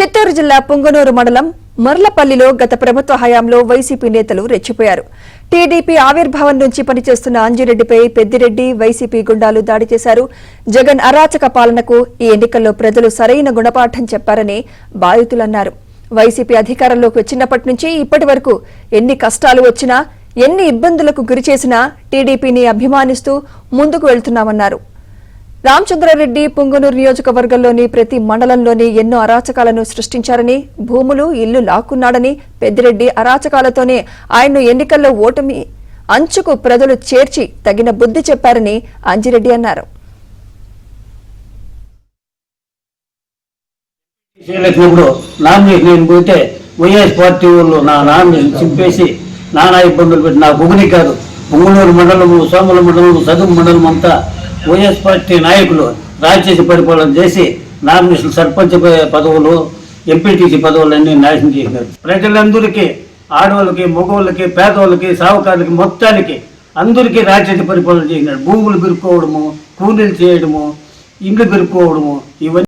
చిత్తూరు జిల్లా పుంగనూరు మండలం మర్లపల్లిలో గత ప్రభుత్వ హయాంలో వైసీపీ నేతలు రెచ్చిపోయారు. టీడీపీ ఆవిర్భావం నుంచి పనిచేస్తున్న అంజిరెడ్డిపై పెద్దిరెడ్డి వైసీపీ గుండాలు దాడి చేశారు. జగన్ అరాచక పాలనకు ఈ ఎన్నికల్లో ప్రజలు సరైన గుణపాఠం చెప్పారని బాధితులన్నారు. వైసీపీ అధికారంలోకి వచ్చినప్పటి నుంచి ఇప్పటి వరకు ఎన్ని కష్టాలు వచ్చినా, ఎన్ని ఇబ్బందులకు గురిచేసినా టీడీపీని అభిమానిస్తూ ముందుకు వెళ్తున్నామన్నారు. రామచంద్రారెడ్డి పుంగనూరు నియోజకవర్గంలోని ప్రతి మండలంలోని ఎన్నో అరాచకాలను సృష్టించారని, భూములు, ఇల్లు లాక్కున్నాడని, పెద్దిరెడ్డి అరాచకాలతోనే ఆయన్ను ఎన్నికల్లో ఓటమి అంచుకు ప్రజలు చేర్చి తగిన బుద్ధి చెప్పారని అంజిరెడ్డి అన్నారు. నానా ఇబ్బందులు పెట్టి నా గుగుని కాదు, పుంగనూరు మండలము, సోమల మండలము, సదుము మండలం అంతా వైఎస్ పార్టీ నాయకులు రాజకీయ పరిపాలన చేసి నామినేషన్ సర్పంచ్ పదవులు, ఎంపీటీసీ పదవులన్నీ నాశనం చేసినారు. ప్రజలందరికీ, ఆడవాళ్ళకి, మగవాళ్ళకి, పేదవాళ్ళకి, సావుకారులకి, మొత్తానికి అందరికీ రాజకీయ పరిపాలన చేసినాడు. భూములు పెరుక్కోవడము, కూలీలు చేయడము, ఇండ్లు పెరుక్కోవడము, ఇవన్నీ